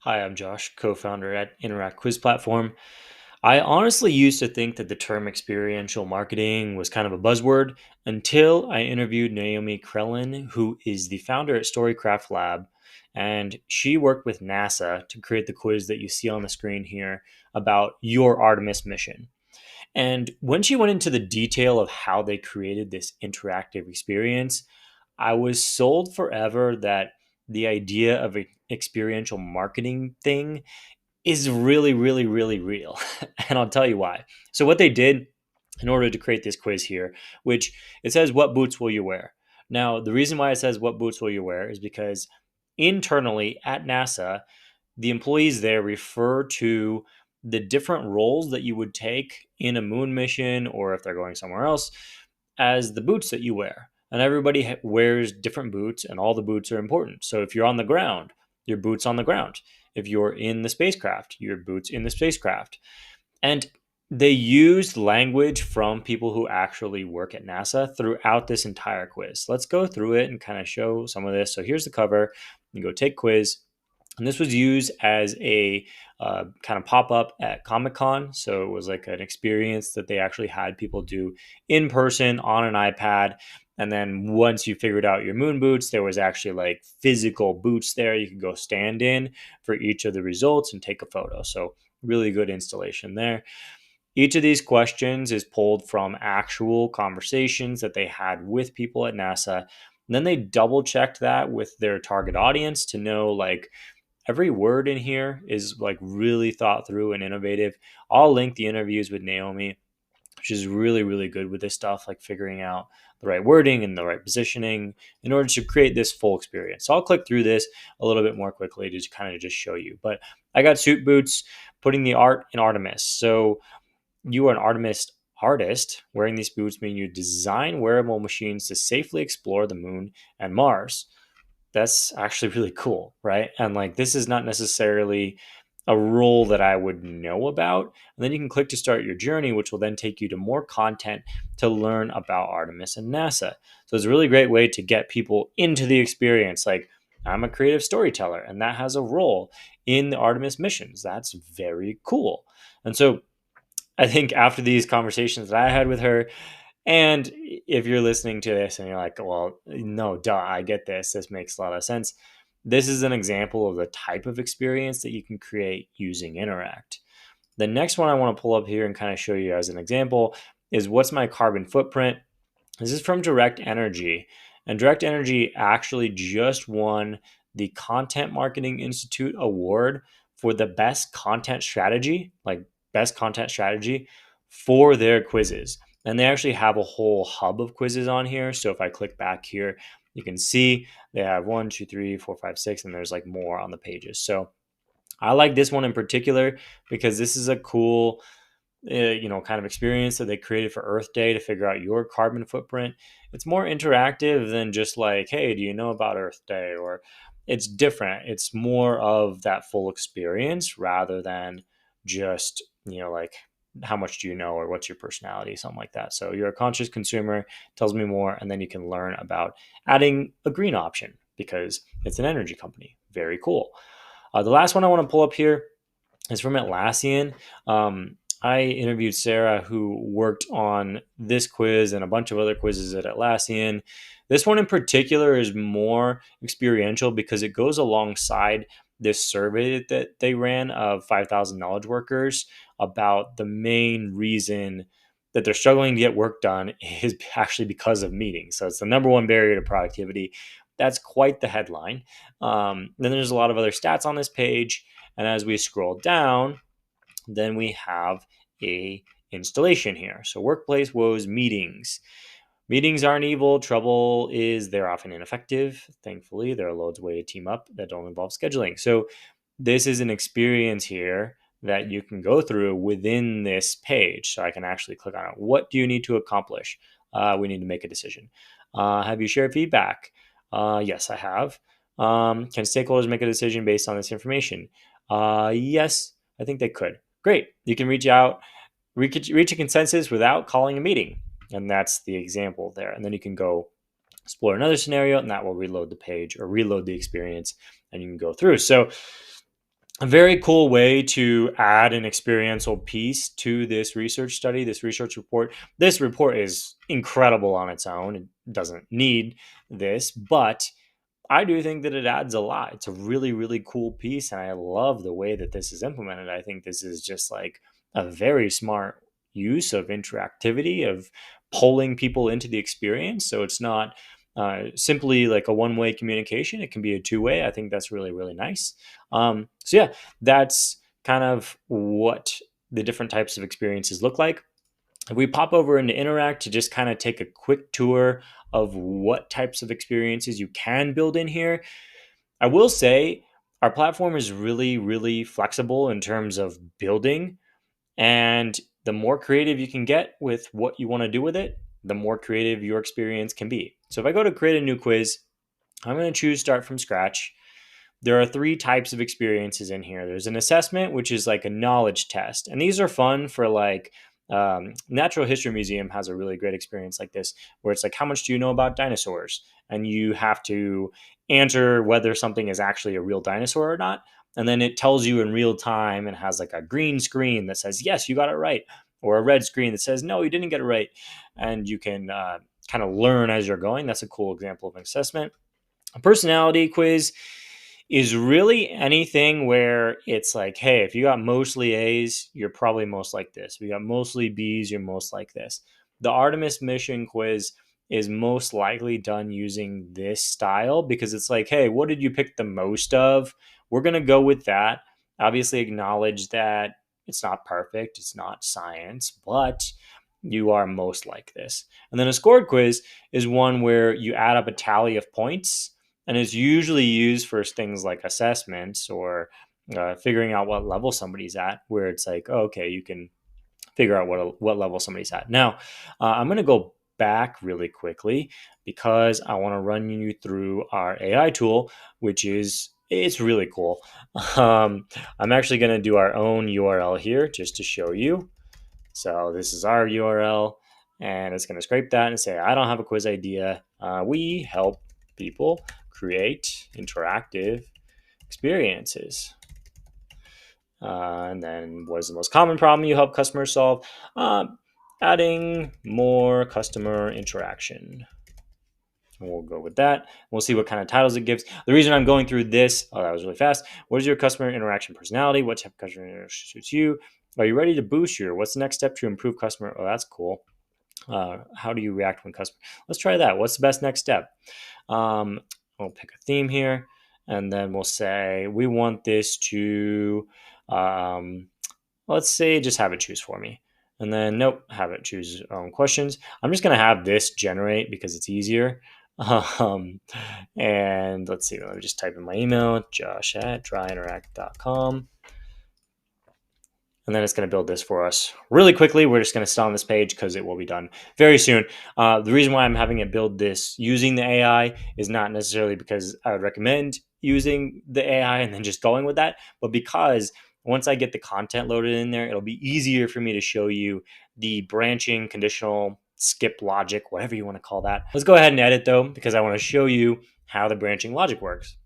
Hi, I'm Josh, co founder at Interact Quiz Platform. I honestly used to think that the term experiential marketing was kind of a buzzword until I interviewed Naomi Crellin, who is the founder at Storycraft Lab. And she worked with NASA to create the quiz that you see on the screen here about your Artemis mission. And when she went into the detail of how they created this interactive experience, I was sold forever that the idea of an experiential marketing thing is really, really, really real. And I'll tell you why. So, what they did in order to create this quiz here, which it says, what boots will you wear? Now, the reason why it says, what boots will you wear is because internally at NASA, the employees there refer to the different roles that you would take in a moon mission or if they're going somewhere else as the boots that you wear. And everybody wears different boots, and all the boots are important. So if you're on the ground, your boots on the ground. If you're in the spacecraft, your boots in the spacecraft. And they used language from people who actually work at NASA throughout this entire quiz. Let's go through it and kind of show some of this. So here's the cover. You go take quiz. And this was used as a kind of pop up at Comic Con. So it was like an experience that they actually had people do in person on an iPad. And then once you figured out your moon boots, there was actually like physical boots there you could go stand in for each of the results and take a photo. So really good installation there. Each of these questions is pulled from actual conversations that they had with people at NASA. And then they double checked that with their target audience to know like every word in here is like really thought through and innovative. I'll link the interviews with Naomi, which is really, really good with this stuff, like figuring out the right wording and the right positioning in order to create this full experience. So I'll click through this a little bit more quickly to kind of just show you. But I got suit boots, putting the art in Artemis. So you are an Artemis artist. Wearing these boots mean you design wearable machines to safely explore the moon and Mars. That's actually really cool, right? And like this is not necessarily a role that I would know about. And then you can click to start your journey, which will then take you to more content to learn about Artemis and NASA. So it's a really great way to get people into the experience. Like, I'm a creative storyteller, and that has a role in the Artemis missions. That's very cool. And so I think after these conversations that I had with her, and if you're listening to this and you're like, well, no, duh, I get this. This makes a lot of sense. This is an example of the type of experience that you can create using Interact. The next one I want to pull up here and kind of show you as an example is what's my carbon footprint? This is from Direct Energy. And Direct Energy actually just won the Content Marketing Institute Award for the best content strategy, like best content strategy for their quizzes. And they actually have a whole hub of quizzes on here. So if I click back here, you can see they have 1, 2, 3, 4, 5, 6, and there's like more on the pages. So I like this one in particular because this is a cool kind of experience that they created for Earth Day to figure out your carbon footprint. It's more interactive than just like, hey, do you know about Earth Day? Or it's different. It's more of that full experience rather than just, like how much do you know or what's your personality, something like that. So you're a conscious consumer, tells me more, and then you can learn about adding a green option because it's an energy company. Very cool. The last one I want to pull up here is from Atlassian. I interviewed Sarah, who worked on this quiz and a bunch of other quizzes at Atlassian. This one in particular is more experiential because it goes alongside this survey that they ran of 5,000 knowledge workers about the main reason that they're struggling to get work done is actually because of meetings. So it's the number one barrier to productivity. That's quite the headline. Then there's a lot of other stats on this page. And as we scroll down, then we have a installation here. So workplace woes, meetings. Meetings aren't evil. Trouble is they're often ineffective. Thankfully, there are loads of ways to team up that don't involve scheduling. So this is an experience here that you can go through within this page. So I can actually click on it. What do you need to accomplish? We need to make a decision. Have you shared feedback? Yes, I have. Can stakeholders make a decision based on this information? Yes, I think they could. Great. You can reach a consensus without calling a meeting. And that's the example there. And then you can go explore another scenario, and that will reload the page or reload the experience, and you can go through. So a very cool way to add an experiential piece to this research study, this research report. This report is incredible on its own. It doesn't need this, but I do think that it adds a lot. It's a really, really cool piece, and I love the way that this is implemented. I think this is just like a very smart use of interactivity, of pulling people into the experience. So it's not simply like a one-way communication. It can be a two-way. I think that's really, really nice. So yeah, that's kind of what the different types of experiences look like. If we pop over into Interact to just kind of take a quick tour of what types of experiences you can build in here, I will say our platform is really, really flexible in terms of building. And the more creative you can get with what you want to do with it, the more creative your experience can be. So if I go to create a new quiz, I'm going to choose start from scratch. There are three types of experiences in here. There's an assessment, which is like a knowledge test. And these are fun for like, Natural History Museum has a really great experience like this, where it's like, how much do you know about dinosaurs? And you have to answer whether something is actually a real dinosaur or not. And then it tells you in real time and has like a green screen that says, yes, you got it right. Or a red screen that says, no, you didn't get it right. And you can kind of learn as you're going. That's a cool example of an assessment. A personality quiz is really anything where it's like, hey, if you got mostly A's, you're probably most like this. If you got mostly B's, you're most like this. The Artemis mission quiz is most likely done using this style because it's like, hey, what did you pick the most of? We're going to go with that. Obviously, acknowledge that it's not perfect, it's not science, but you are most like this. And then a scored quiz is one where you add up a tally of points, and is usually used for things like assessments or figuring out what level somebody's at, where it's like, oh, okay, you can figure out what level somebody's at. Now, I'm going to go back really quickly because I want to run you through our AI tool, which is it's really cool. I'm actually going to do our own URL here just to show you. So this is our URL, and it's going to scrape that and say, I don't have a quiz idea. We help people create interactive experiences. And then what is the most common problem you help customers solve? Adding more customer interaction. And we'll go with that. We'll see what kind of titles it gives. The reason I'm going through this, oh, that was really fast. What is your customer interaction personality? What type of customer interaction suits you? Are you ready to boost your? What's the next step to improve customer? Oh, that's cool. How do you react when customer? Let's try that. What's the best next step? We'll pick a theme here, and then we'll say we want this to, let's say, just have it choose for me. And then, nope, have it choose questions. I'm just going to have this generate because it's easier. And let's see, let me just type in my email, josh@dryinteract.com. And then it's going to build this for us really quickly. We're just going to stay on this page because it will be done very soon. The reason why I'm having it build this using the AI is not necessarily because I would recommend using the AI and then just going with that, but because once I get the content loaded in there, it'll be easier for me to show you the branching, conditional, skip logic, whatever you want to call that. Let's go ahead and edit though, because I want to show you how the branching logic works.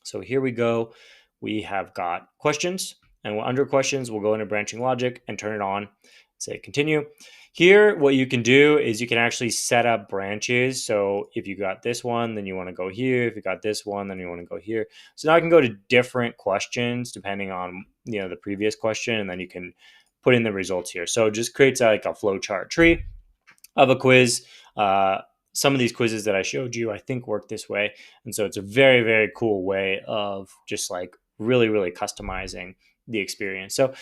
So here we go. We have got questions. And under questions, we'll go into branching logic and turn it on. Say continue. Here, what you can do is you can actually set up branches. So if you got this one, then you want to go here. If you got this one, then you want to go here. So now I can go to different questions depending on the previous question, and then you can put in the results here. So it just creates like a flowchart tree of a quiz. Some of these quizzes that I showed you, I think, work this way. And so it's a very, very cool way of just like really, really customizing the experience. So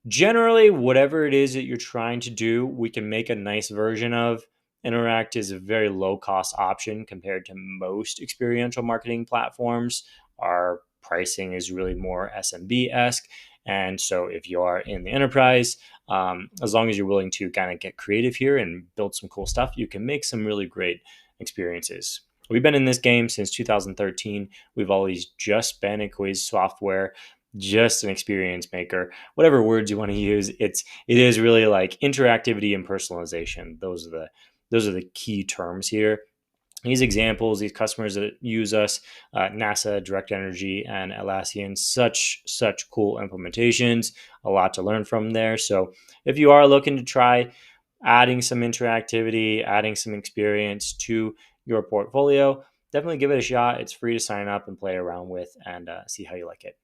generally, whatever it is that you're trying to do, we can make a nice version of. Interact is a very low cost option compared to most experiential marketing platforms. Our pricing is really more SMB-esque. And so if you are in the enterprise, as long as you're willing to kind of get creative here and build some cool stuff, you can make some really great experiences. We've been in this game since 2013. We've always just been a quiz software, just an experience maker, whatever words you want to use. It is really like interactivity and personalization. Those are the key terms here. these examples, these customers that use us, NASA, Direct Energy, and Atlassian, such cool implementations. A lot to learn from there. So if you are looking to try adding some interactivity, adding some experience to your portfolio, definitely give it a shot. It's free to sign up and play around with, and see how you like it.